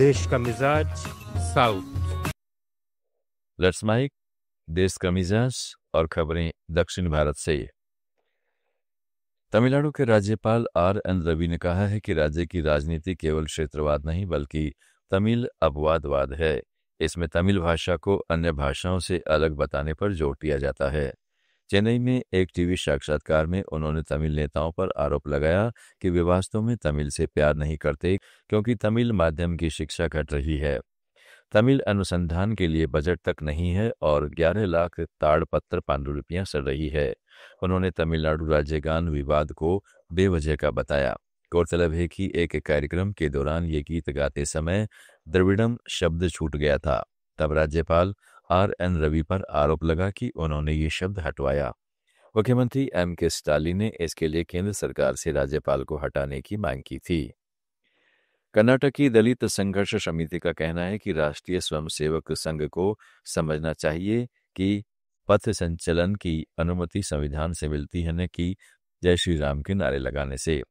देश का मिजाज साउथ। लेट्स माइक देश का मिजाज और खबरें दक्षिण भारत से। तमिलनाडु के राज्यपाल आर.एन. रवि ने कहा है कि राज्य की राजनीति केवल क्षेत्रवाद नहीं बल्कि तमिल अपवादवाद है। इसमें तमिल भाषा को अन्य भाषाओं से अलग बताने पर जोर दिया जाता है। चेन्नई में एक टीवी साक्षात्कार में उन्होंने तमिल नेताओं पर आरोप लगाया कि वे वास्तव में तमिल से प्यार नहीं करते क्योंकि तमिल माध्यम की शिक्षा घट रही है। तमिल अनुसंधान के लिए बजट तक नहीं है और 11 लाख ताड़पत्र पांडुलिपियां सड़ रही है। उन्होंने तमिलनाडु राज्य गान विवाद को बेवजह का बताया। गौरतलब है कि एक कार्यक्रम के दौरान ये गीत गाते समय द्रविड़म शब्द छूट गया था। तब राज्यपाल आर.एन. रवि पर आरोप लगा कि उन्होंने ये शब्द हटवाया। मुख्यमंत्री M.K. स्टालिन ने इसके लिए केंद्र सरकार से राज्यपाल को हटाने की मांग की थी। कर्नाटक की दलित संघर्ष समिति का कहना है कि राष्ट्रीय स्वयंसेवक संघ को समझना चाहिए कि पथ संचलन की अनुमति संविधान से मिलती है, न कि जय श्री राम के नारे लगाने से।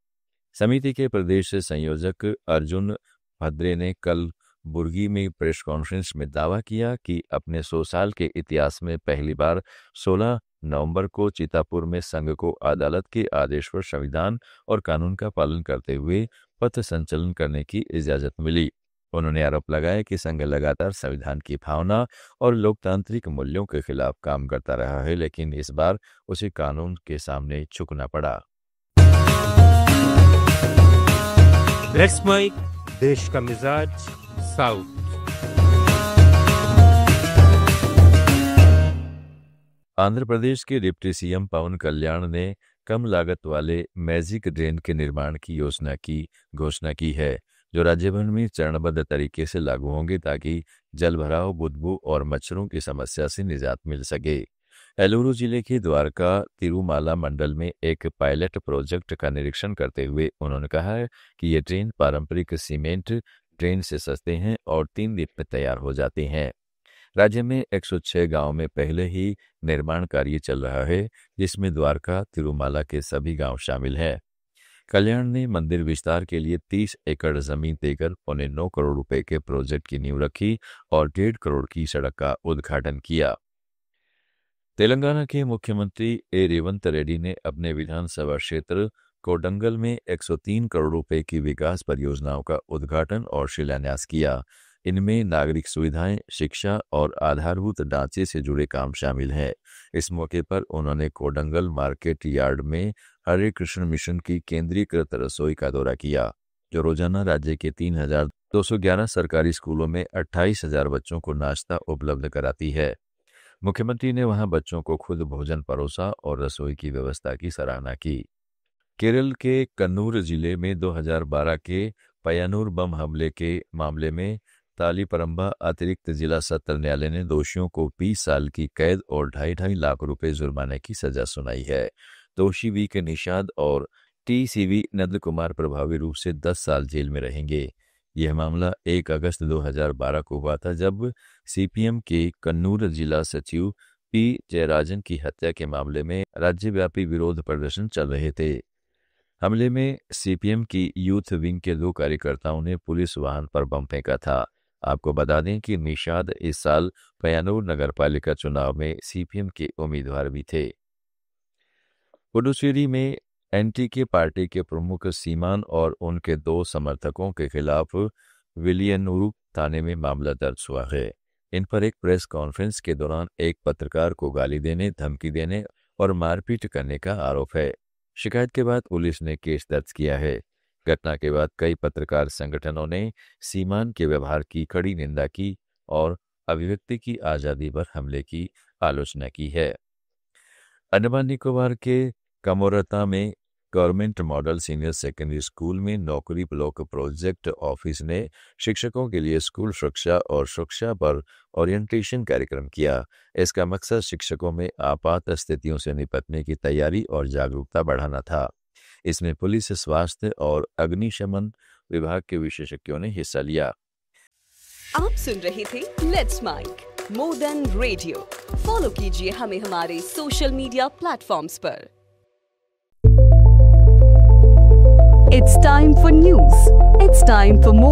समिति के प्रदेश संयोजक अर्जुन भद्रे ने कल बुर्गी में प्रेस कॉन्फ्रेंस में दावा किया कि अपने 100 साल के इतिहास में पहली बार 16 नवंबर को चितापुर में संघ को अदालत के आदेश पर संविधान और कानून का पालन करते हुए पथ संचलन करने की इजाजत मिली। उन्होंने आरोप लगाया कि संघ लगातार संविधान की भावना और लोकतांत्रिक मूल्यों के खिलाफ काम करता रहा है, लेकिन इस बार उसे कानून के सामने झुकना पड़ा। लेट्स माइक देश का मिजाज साउथ। आंध्र प्रदेश के डिप्टी सीएम पवन कल्याण ने कम लागत वाले मैजिक ड्रेन के निर्माण की योजना की घोषणा की है, जो राज्य भर में चरणबद्ध तरीके से लागू होंगे ताकि जलभराव, बदबू और मच्छरों की समस्या से निजात मिल सके। एलुरु जिले के द्वारका तिरुमाला मंडल में एक पायलट प्रोजेक्ट का निरीक्षण करते हुए उन्होंने कहा कि ये ड्रेन पारंपरिक सीमेंट ड्रेन से सस्ते हैं और 3 दिन में तैयार हो जाते हैं। राज्य में 106 गांव में पहले ही निर्माण कार्य चल रहा है, जिसमें द्वारका तिरुमाला के सभी गांव शामिल हैं। कल्याण ने मंदिर विस्तार के लिए 30 एकड़ जमीन देकर 9.25 करोड़ रुपए के प्रोजेक्ट की नींव रखी और 1.5 करोड़ की सड़क का उद्घाटन किया। तेलंगाना के मुख्यमंत्री रेवंत रेड्डी ने अपने विधानसभा क्षेत्र कोडंगल में 103 करोड़ रुपए की विकास परियोजनाओं का उद्घाटन और शिलान्यास किया। इनमें नागरिक सुविधाएं, शिक्षा और आधारभूत ढांचे से जुड़े काम शामिल हैं। इस मौके पर उन्होंने कोडंगल मार्केट यार्ड में हरे कृष्ण मिशन की केंद्रीकृत रसोई का दौरा किया, जो रोजाना राज्य के 3,211 सरकारी स्कूलों में 28,000 बच्चों को नाश्ता उपलब्ध कराती है। मुख्यमंत्री ने वहां बच्चों को खुद भोजन परोसा और रसोई की व्यवस्था की सराहना की। केरल के कन्नूर जिले में 2012 के पय्यानूर बम हमले के मामले में तालीपरंबा अतिरिक्त जिला सत्र न्यायालय ने दोषियों को 20 साल की कैद और 2.5 लाख रुपए जुर्माने की सजा सुनाई है। दोषी वी के निषाद और टी.सी.वी. नंद कुमार प्रभावी रूप से 10 साल जेल में रहेंगे। यह मामला 1 अगस्त 2012 को हुआ था, जब सीपीएम के कन्नूर जिला सचिव पी. जयराजन की हत्या के मामले में राज्यव्यापी विरोध प्रदर्शन चल रहे थे। हमले में सीपीएम की यूथ विंग के 2 कार्यकर्ताओं ने पुलिस वाहन पर बम फेंका था। आपको बता दें कि निषाद इस साल पय्यानूर नगरपालिका चुनाव में सीपीएम के उम्मीदवार भी थे। पुडुचेरी में एनटीके पार्टी के प्रमुख सीमान और उनके 2 समर्थकों के खिलाफ विलियनूरू थाने में मामला दर्ज हुआ है। इन पर एक प्रेस कॉन्फ्रेंस के दौरान एक पत्रकार को गाली देने, धमकी देने और मारपीट करने का आरोप है। शिकायत के बाद पुलिस ने केस दर्ज किया है। घटना के बाद कई पत्रकार संगठनों ने सीमान के व्यवहार की कड़ी निंदा की और अभिव्यक्ति की आजादी पर हमले की आलोचना की है। अंडमान निकोबार के कमोरता में government model senior secondary school में नौकरी ब्लॉक प्रोजेक्ट ऑफिस ने शिक्षकों के लिए स्कूल सुरक्षा और सुरक्षा पर ओरिएंटेशन कार्यक्रम किया। इसका मकसद शिक्षकों में आपात स्थितियों से निपटने की तैयारी और जागरूकता बढ़ाना था। इसमें पुलिस, स्वास्थ्य और अग्निशमन विभाग के विशेषज्ञों ने हिस्सा लिया। आप सुन रहे थे let's mike more than radio. Follow कीजिए हमें हमारे सोशल मीडिया प्लेटफॉर्म्स पर। It's time for news. It's time for more